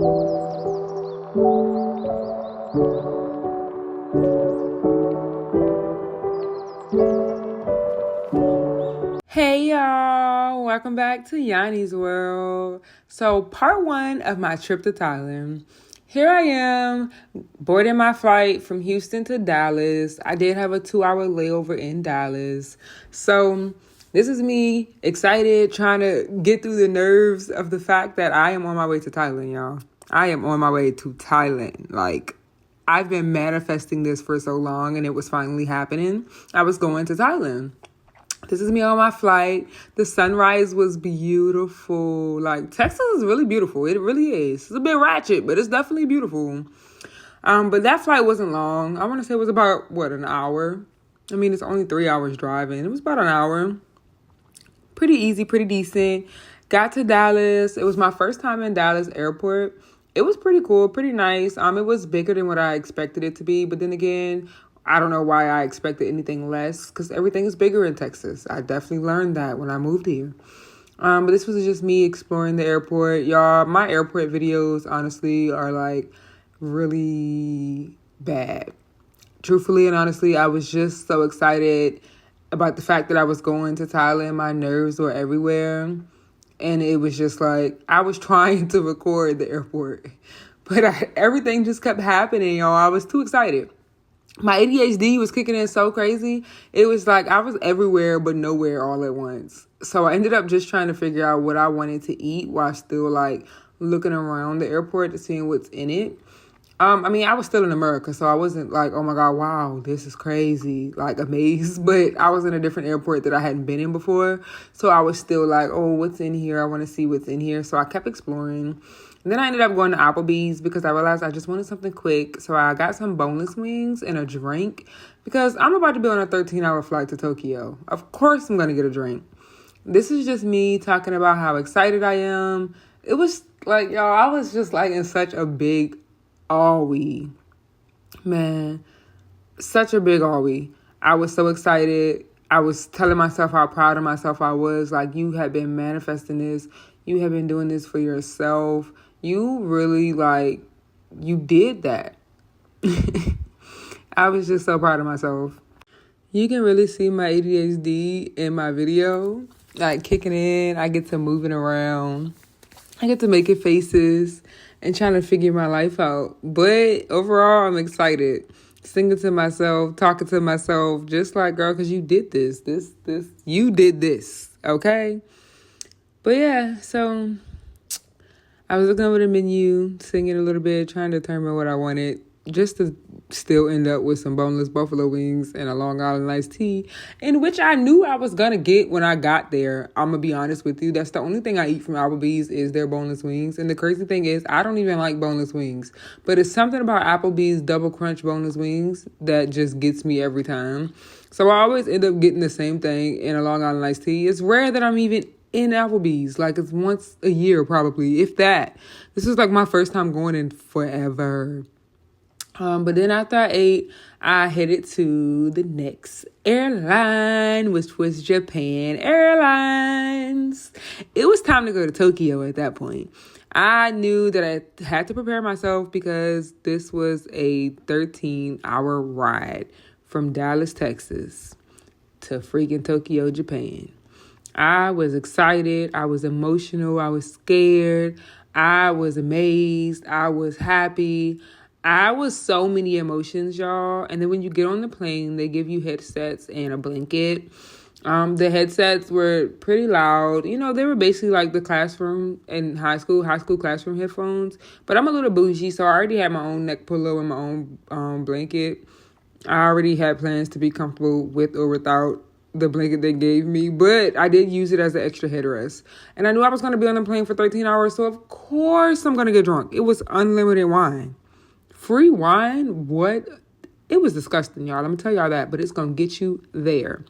Hey y'all, welcome back to Yanni's World. So part one of my trip to Thailand. Here I am, boarding my flight from Houston to Dallas. I did have a 2-hour layover in Dallas. So this is me excited, trying to get through the nerves of the fact that I am on my way to Thailand, y'all. I am on my way to Thailand. Like, I've been manifesting this for so long and it was finally happening. I was going to Thailand. This is me on my flight. The sunrise was beautiful. Like, Texas is really beautiful. It really is. It's a bit ratchet, but it's definitely beautiful. But that flight wasn't long. I want to say it was about, an hour? I mean, it's only 3 hours driving. It was about an hour. Pretty easy, pretty decent. Got to Dallas. It was my first time in Dallas airport. It was pretty cool, pretty nice. It was bigger than what I expected it to be. But then again, I don't know why I expected anything less, because everything is bigger in Texas. I definitely learned that when I moved here. But this was just me exploring the airport. Y'all, my airport videos, honestly, are like really bad. Truthfully and honestly, I was just so excited about the fact that I was going to Thailand. My nerves were everywhere. And it was just like, I was trying to record the airport. But everything just kept happening, y'all. I was too excited. My ADHD was kicking in so crazy. It was like I was everywhere but nowhere all at once. So I ended up just trying to figure out what I wanted to eat while still like looking around the airport to see what's in it. I was still in America, so I wasn't like, oh my God, wow, this is crazy, like amazed. But I was in a different airport that I hadn't been in before. So I was still like, oh, what's in here? I want to see what's in here. So I kept exploring. And then I ended up going to Applebee's because I realized I just wanted something quick. So I got some boneless wings and a drink because I'm about to be on a 13-hour flight to Tokyo. Of course I'm going to get a drink. This is just me talking about how excited I am. It was like, y'all, I was just like in such a big awe. Man, such a big awe. I was so excited. I was telling myself how proud of myself I was. Like, you have been manifesting this. You have been doing this for yourself. You really, like, you did that. I was just so proud of myself. You can really see my ADHD in my video, like kicking in. I get to moving around. I get to making faces and trying to figure my life out. But overall, I'm excited. Singing to myself, talking to myself, just like, girl, because you did this. You did this, okay? But yeah, so I was looking over the menu, singing a little bit, trying to determine what I wanted, just to still end up with some boneless buffalo wings and a Long Island iced tea, in which I knew I was going to get when I got there. I'm going to be honest with you. That's the only thing I eat from Applebee's is their boneless wings. And the crazy thing is, I don't even like boneless wings. But it's something about Applebee's double crunch boneless wings that just gets me every time. So I always end up getting the same thing in a Long Island iced tea. It's rare that I'm even in Applebee's. Like, it's once a year probably, if that. This is like my first time going in forever. But then after I ate, I headed to the next airline, which was Japan Airlines. It was time to go to Tokyo at that point. I knew that I had to prepare myself because this was a 13-hour ride from Dallas, Texas to freaking Tokyo, Japan. I was excited. I was emotional. I was scared. I was amazed. I was happy. I was so many emotions, y'all. And then when you get on the plane, they give you headsets and a blanket. The headsets were pretty loud. You know, they were basically like the classroom in high school classroom headphones. But I'm a little bougie, so I already had my own neck pillow and my own blanket. I already had plans to be comfortable with or without the blanket they gave me, but I did use it as an extra headrest. And I knew I was going to be on the plane for 13 hours, so of course I'm going to get drunk. It was unlimited wine. Free wine? What? It was disgusting, y'all. I'm going to tell y'all that, but it's going to get you there.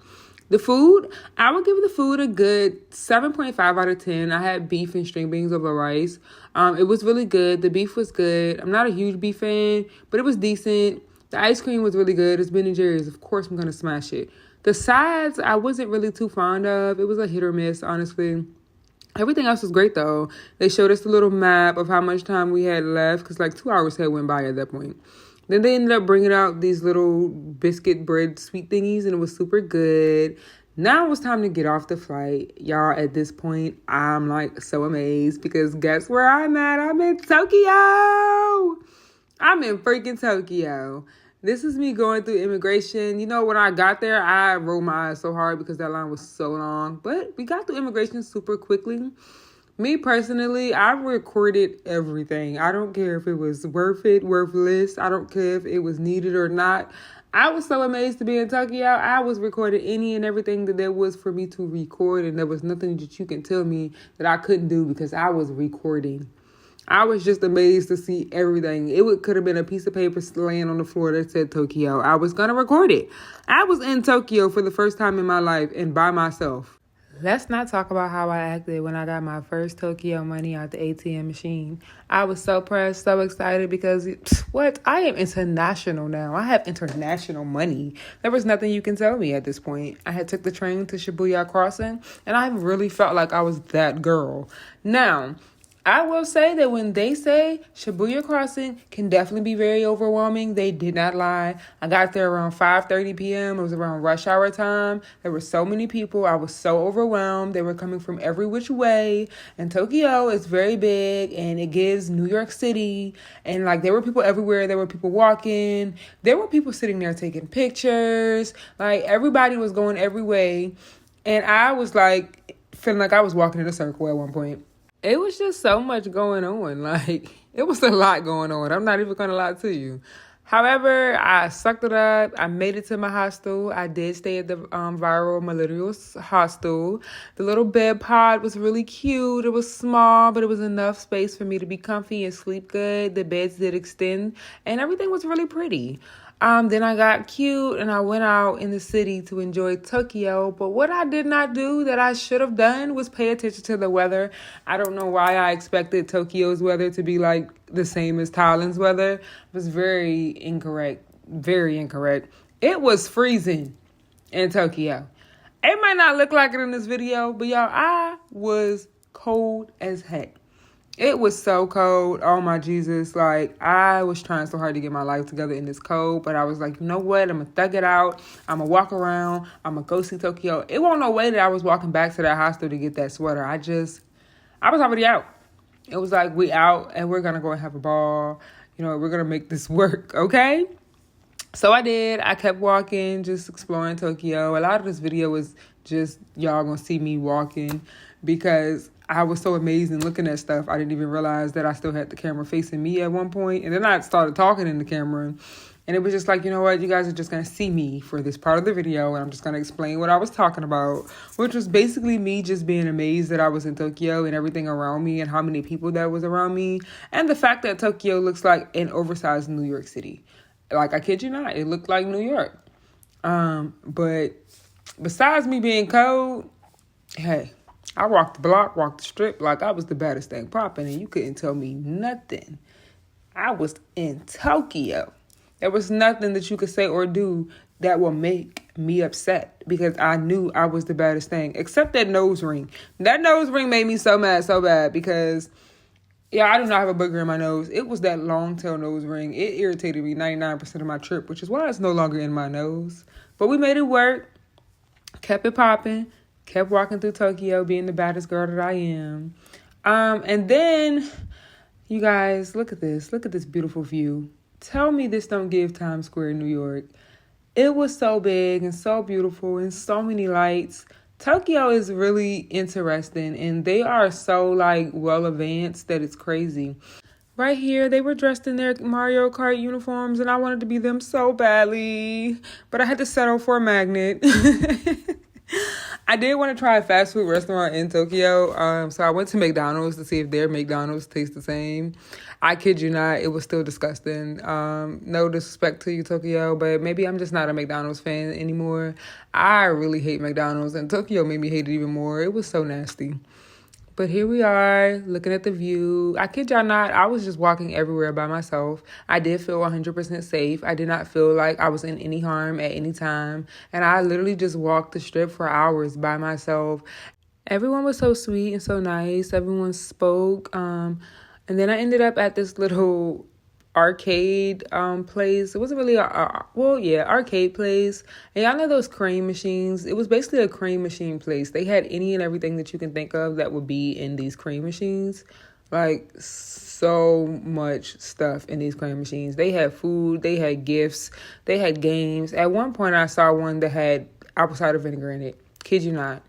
The food, I would give the food a good 7.5 out of 10. I had beef and string beans over rice. It was really good. The beef was good. I'm not a huge beef fan, but it was decent. The ice cream was really good. It's Ben & Jerry's. Of course, I'm going to smash it. The sides, I wasn't really too fond of. It was a hit or miss, honestly. Everything else was great though. They showed us a little map of how much time we had left because like 2 hours had went by at that point. Then they ended up bringing out these little biscuit bread sweet thingies and it was super good. Now it was time to get off the flight. Y'all, at this point, I'm like so amazed because guess where I'm at? I'm in Tokyo. I'm in freaking Tokyo. This is me going through immigration. You know, when I got there, I rolled my eyes so hard because that line was so long. But we got through immigration super quickly. Me personally, I recorded everything. I don't care if it was worth it, worthless. I don't care if it was needed or not. I was so amazed to be in Tokyo. I was recording any and everything that there was for me to record. And there was nothing that you can tell me that I couldn't do because I was recording. I was just amazed to see everything. Could have been a piece of paper laying on the floor that said Tokyo. I was going to record it. I was in Tokyo for the first time in my life and by myself. Let's not talk about how I acted when I got my first Tokyo money out the ATM machine. I was so pressed, so excited because, I am international now. I have international money. There was nothing you can tell me at this point. I had took the train to Shibuya Crossing, and I really felt like I was that girl. Now, I will say that when they say Shibuya Crossing can definitely be very overwhelming, they did not lie. I got there around 5:30 p.m. It was around rush hour time. There were so many people. I was so overwhelmed. They were coming from every which way. And Tokyo is very big and it gives New York City. And like there were people everywhere. There were people walking. There were people sitting there taking pictures. Like everybody was going every way. And I was like feeling like I was walking in a circle at one point. It was just so much going on. Like, it was a lot going on. I'm not even going to lie to you. However, I sucked it up. I made it to my hostel. I did stay at the viral Millennials hostel. The little bed pod was really cute. It was small, but it was enough space for me to be comfy and sleep good. The beds did extend, and everything was really pretty. Then I got cute and I went out in the city to enjoy Tokyo. But what I did not do that I should have done was pay attention to the weather. I don't know why I expected Tokyo's weather to be like the same as Thailand's weather. It was very incorrect. Very incorrect. It was freezing in Tokyo. It might not look like it in this video, but y'all, I was cold as heck. It was so cold. Oh my Jesus. Like I was trying so hard to get my life together in this cold, but I was like, you know what? I'm going to thug it out. I'm going to walk around. I'm going to go see Tokyo. It wasn't no way that I was walking back to that hostel to get that sweater. I was already out. It was like, we out and we're going to go and have a ball. You know, we're going to make this work. Okay. So I did. I kept walking, just exploring Tokyo. A lot of this video was just y'all going to see me walking because I was so amazed and looking at stuff. I didn't even realize that I still had the camera facing me at one point. And then I started talking in the camera. And it was just like, you know what? You guys are just going to see me for this part of the video. And I'm just going to explain what I was talking about, which was basically me just being amazed that I was in Tokyo and everything around me and how many people that was around me. And the fact that Tokyo looks like an oversized New York City. Like, I kid you not, it looked like New York. But besides me being cold, hey, I walked the block, walked the strip like I was the baddest thing popping, and you couldn't tell me nothing. I was in Tokyo. There was nothing that you could say or do that will make me upset because I knew I was the baddest thing, except that nose ring. That nose ring made me so mad, so bad because, yeah, I do not have a booger in my nose. It was that long tail nose ring. It irritated me 99% of my trip, which is why it's no longer in my nose. But we made it work, kept it popping. Kept walking through Tokyo, being the baddest girl that I am. And then, you guys, look at this. Look at this beautiful view. Tell me this don't give Times Square, New York. It was so big and so beautiful and so many lights. Tokyo is really interesting and they are so well advanced that it's crazy. Right here, they were dressed in their Mario Kart uniforms and I wanted to be them so badly. But I had to settle for a magnet. I did want to try a fast food restaurant in Tokyo. So I went to McDonald's to see if their McDonald's tastes the same. I kid you not, it was still disgusting. No disrespect to you, Tokyo, but maybe I'm just not a McDonald's fan anymore. I really hate McDonald's, and Tokyo made me hate it even more. It was so nasty. But here we are, looking at the view. I kid y'all not, I was just walking everywhere by myself. I did feel 100% safe. I did not feel like I was in any harm at any time. And I literally just walked the strip for hours by myself. Everyone was so sweet and so nice. Everyone spoke. And then I ended up at this little arcade place. It wasn't really arcade place. And y'all know those crane machines. It was basically a crane machine place. They had any and everything that you can think of that would be in these crane machines. Like so much stuff in these crane machines. They had food, they had gifts, they had games. At one point I saw one that had apple cider vinegar in it. Kid you not.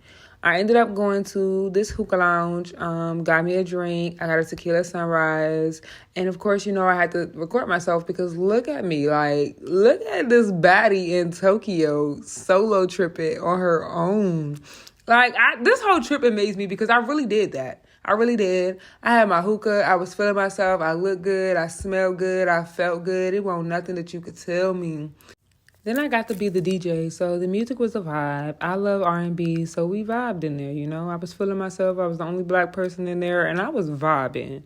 I ended up going to this hookah lounge, got me a drink. I got a tequila sunrise. And of course, I had to record myself because look at me. Like, look at this baddie in Tokyo solo tripping on her own. Like, this whole trip amazed me because I really did that. I really did. I had my hookah. I was feeling myself. I looked good. I smelled good. I felt good. It wasn't nothing that you could tell me. Then I got to be the DJ, so the music was a vibe. I love R&B, so we vibed in there, I was feeling myself. I was the only black person in there, and I was vibing.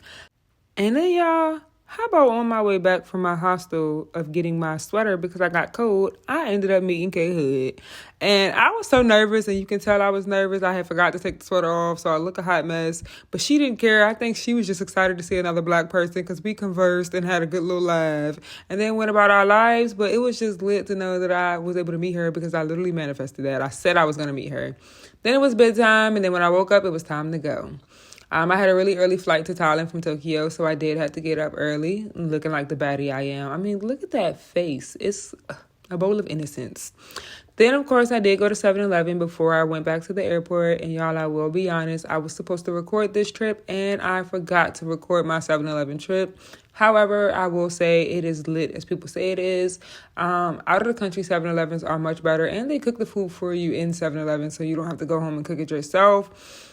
And then, y'all, how about on my way back from my hostel of getting my sweater because I got cold, I ended up meeting K Hood. And I was so nervous, and you can tell I was nervous. I had forgot to take the sweater off, so I look a hot mess. But she didn't care. I think she was just excited to see another black person because we conversed and had a good little laugh. And then went about our lives, but it was just lit to know that I was able to meet her because I literally manifested that. I said I was going to meet her. Then it was bedtime, and then when I woke up, it was time to go. I had a really early flight to Thailand from Tokyo, so I did have to get up early, looking like the baddie I am. I mean, look at that face. It's a bowl of innocence. Then, of course, I did go to 7-Eleven before I went back to the airport. And y'all, I will be honest, I was supposed to record this trip, and I forgot to record my 7-Eleven trip. However, I will say it is lit as people say it is. Out of the country, 7-Elevens are much better, and they cook the food for you in 7-Eleven, so you don't have to go home and cook it yourself.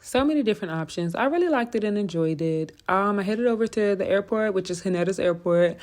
So many different options. I really liked it and enjoyed it. I headed over to the airport, which is Haneda's airport.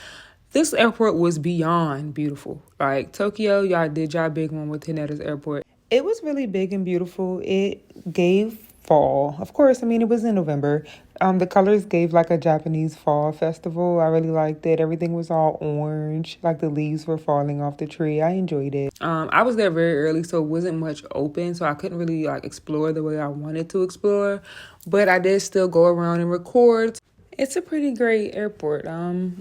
This airport was beyond beautiful. Like Tokyo, y'all did y'all big one with Haneda's airport. It was really big and beautiful. It gave fall. Of course, it was in November. The colors gave like a Japanese fall festival. I really liked it. Everything was all orange, like the leaves were falling off the tree. I enjoyed it. I was there very early, so it wasn't much open, so I couldn't really explore the way I wanted to explore, but I did still go around and record. It's a pretty great airport.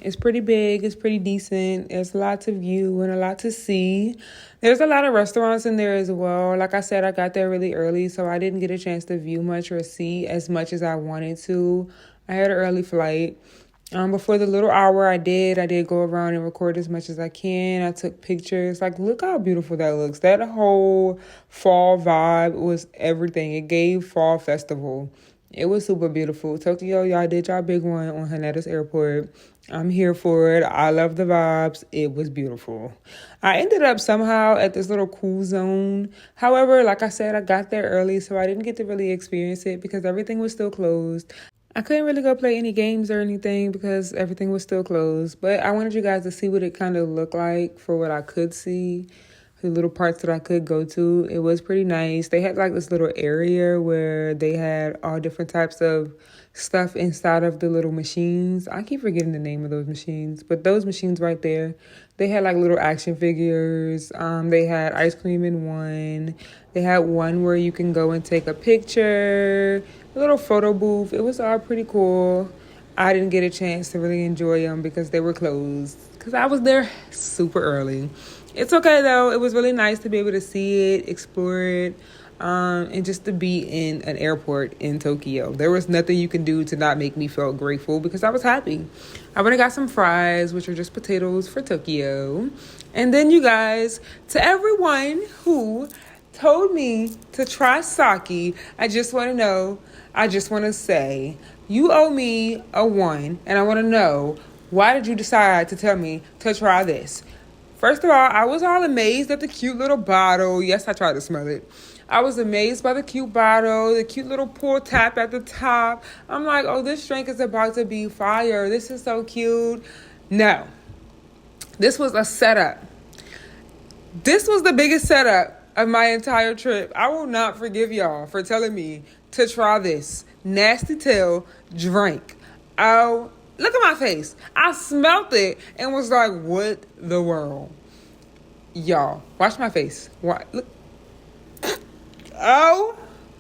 It's pretty big. It's pretty decent. There's a lot to view and a lot to see. There's a lot of restaurants in there as well. Like I said, I got there really early, so I didn't get a chance to view much or see as much as I wanted to. I had an early flight. Before the little hour I did go around and record as much as I can. I took pictures. Look how beautiful that looks. That whole fall vibe was everything. It gave fall festival. It was super beautiful. Tokyo, y'all did y'all big one on Haneda's airport. I'm here for it. I love the vibes. It was beautiful. I ended up somehow at this little cool zone. However, like I said, I got there early, so I didn't get to really experience it because everything was still closed. I couldn't really go play any games or anything because everything was still closed. But I wanted you guys to see what it kind of looked like for what I could see. The little parts that I could go to. It was pretty nice. They had this little area where they had all different types of stuff inside of the little machines. I keep forgetting the name of those machines, but those machines right there, they had little action figures. They had ice cream in one. They had one where you can go and take a picture, a little photo booth. It was all pretty cool. I didn't get a chance to really enjoy them because they were closed because I was there super early. It's okay, though. It was really nice to be able to see it, explore it, and just to be in an airport in Tokyo. There was nothing you can do to not make me feel grateful because I was happy. I went and got some fries, which are just potatoes for Tokyo. And then, you guys, to everyone who told me to try sake, I just want to say, you owe me a 1, and I want to know, why did you decide to tell me to try this? First of all, I was all amazed at the cute little bottle. Yes, I tried to smell it. I was amazed by the cute bottle, the cute little pull tap at the top. I'm like, oh, this drink is about to be fire. This is so cute. No, this was a setup. This was the biggest setup of my entire trip. I will not forgive y'all for telling me to try this nasty tail drink. Oh, look at my face. I smelt it and was like, what the world? Y'all, watch my face. Look. Oh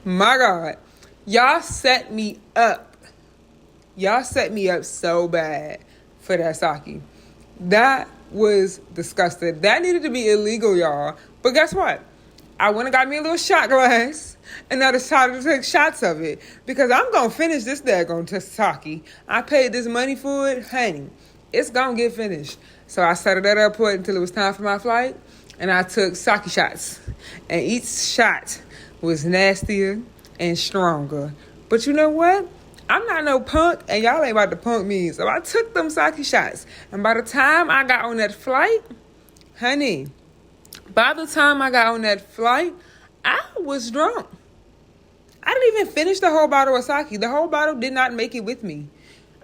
My God. Y'all set me up. Y'all set me up so bad for that sake. That was disgusting. That needed to be illegal, y'all. But guess what? I went and got me a little shot glass, and I decided to take shots of it because I'm going to finish this daggone sake. I paid this money for it. Honey, it's going to get finished. So I set it at the airport until it was time for my flight, and I took sake shots. And each shot was nastier and stronger. But you know what? I'm not no punk, and y'all ain't about to punk me. So I took them sake shots. And by the time I got on that flight, honey, I was drunk. I didn't even finish the whole bottle of sake. The whole bottle did not make it with me.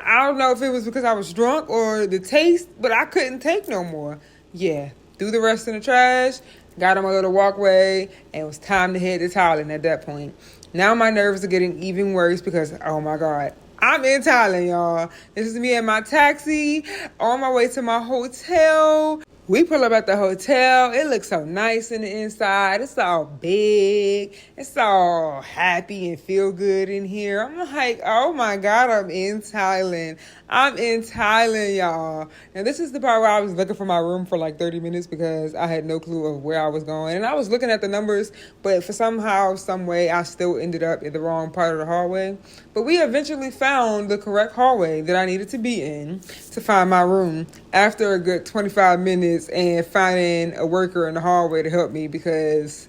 I don't know if it was because I was drunk or the taste, but I couldn't take no more. Yeah, threw the rest in the trash, got on my little walkway, and it was time to head to Thailand at that point. Now my nerves are getting even worse because, oh my God, I'm in Thailand, y'all. This is me in my taxi on my way to my hotel. We pull up at the hotel. It looks so nice in the inside. It's all big. It's all happy and feel good in here. I'm like, oh my God, I'm in Thailand. I'm in Thailand, y'all. And this is the part where I was looking for my room for like 30 minutes because I had no clue of where I was going. And I was looking at the numbers, but for somehow, some way, I still ended up in the wrong part of the hallway. But we eventually found the correct hallway that I needed to be in to find my room after a good 25 minutes and finding a worker in the hallway to help me because,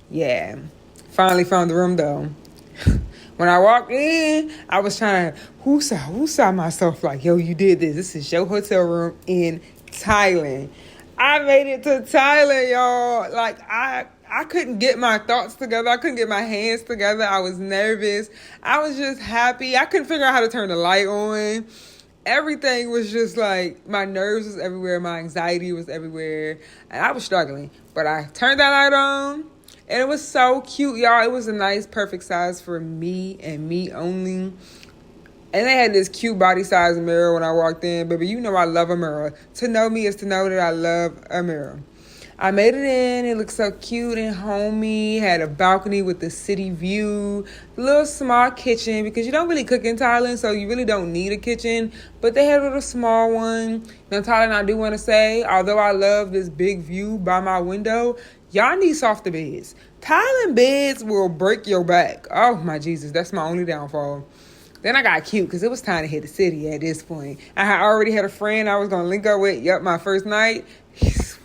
yeah, finally found the room though. When I walked in, I was trying to who saw myself like, yo, you did this. This is your hotel room in Thailand. I made it to Thailand, y'all. Like, I couldn't get my thoughts together. I couldn't get my hands together. I was nervous. I was just happy. I couldn't figure out how to turn the light on. Everything was just like, my nerves was everywhere. My anxiety was everywhere. And I was struggling. But I turned that light on. And it was so cute, y'all. It was a nice, perfect size for me and me only. And they had this cute body size mirror when I walked in. Baby, you know I love a mirror. To know me is to know that I love a mirror. I made it in. It looked so cute and homey. Had a balcony with the city view. A little small kitchen because you don't really cook in Thailand, so you really don't need a kitchen. But they had a little small one. Now, Thailand, I do want to say, although I love this big view by my window, y'all need softer beds. Thailand beds will break your back. Oh, my Jesus. That's my only downfall. Then I got cute because it was time to hit the city at this point. I had already had a friend I was going to link up with. Yep, my first night.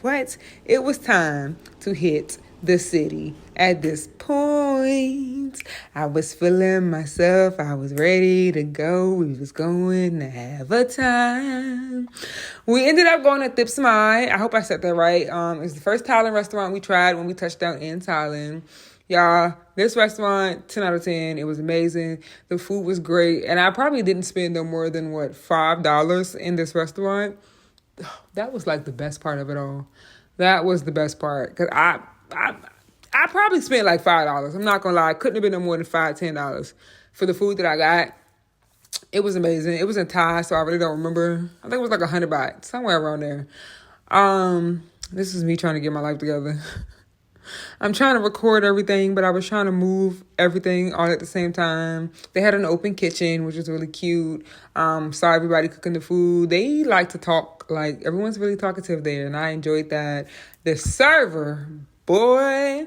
What? It was time to hit the city. At this point, I was feeling myself. I was ready to go. We was going to have a time. We ended up going to Thip Smai. I hope I said that right. It's the first Thailand restaurant we tried when we touched down in Thailand. Y'all, this restaurant, 10 out of 10. It was amazing. The food was great. And I probably didn't spend no more than, $5 in this restaurant. That was like the best part of it all. That was the best part. Because I probably spent like $5. I'm not going to lie. It couldn't have been no more than $5, $10 for the food that I got. It was amazing. It was in Thai, so I really don't remember. I think it was like 100 baht, somewhere around there. This is me trying to get my life together. I'm trying to record everything, but I was trying to move everything all at the same time. They had an open kitchen, which was really cute. Saw everybody cooking the food. They like to talk. Like, everyone's really talkative there, and I enjoyed that. The server, boy,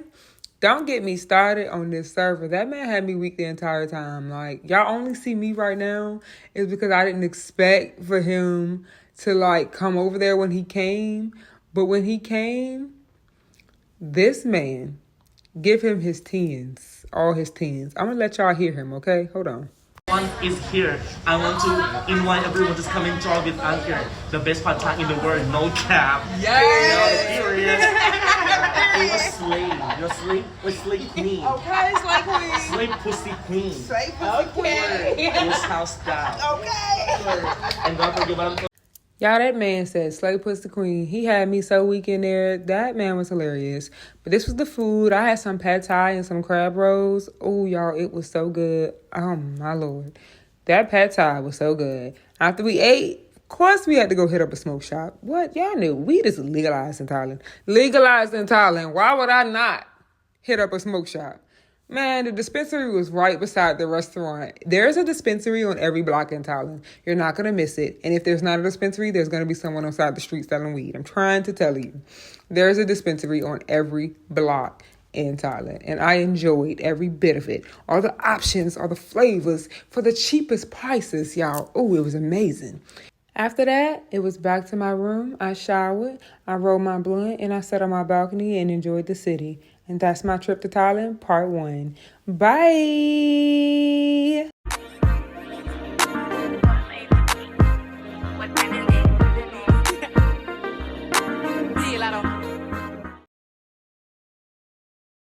don't get me started on this server. That man had me weak the entire time. Like, y'all only see me right now is because I didn't expect for him to, like, come over there when he came. But when he came, this man, give him his tens, all his tens. I'm going to let y'all hear him, okay? Hold on. One is here. I want to invite everyone to come and join with us here. The best pad thai in the world, no cap. Yay! No, serious. You're slave. You're slave. We're slave queen. Okay, slave queen. Slave pussy queen. Slave pussy queen. This house style. Okay. And don't forget about Y'all, that man said, slay pussy queen. He had me so weak in there. That man was hilarious. But this was the food. I had some pad thai and some crab rolls. Oh, y'all, it was so good. Oh, my Lord. That pad thai was so good. After we ate, of course we had to go hit up a smoke shop. What? Y'all knew. Weed is legalized in Thailand. Legalized in Thailand. Why would I not hit up a smoke shop? Man, the dispensary was right beside the restaurant. There's a dispensary on every block in Thailand. You're not going to miss it. And if there's not a dispensary, there's going to be someone on side the street selling weed. I'm trying to tell you. There's a dispensary on every block in Thailand. And I enjoyed every bit of it. All the options, all the flavors for the cheapest prices, y'all. Oh, it was amazing. After that, it was back to my room. I showered, I rolled my blunt, and I sat on my balcony and enjoyed the city. And that's my trip to Thailand, part 1. Bye!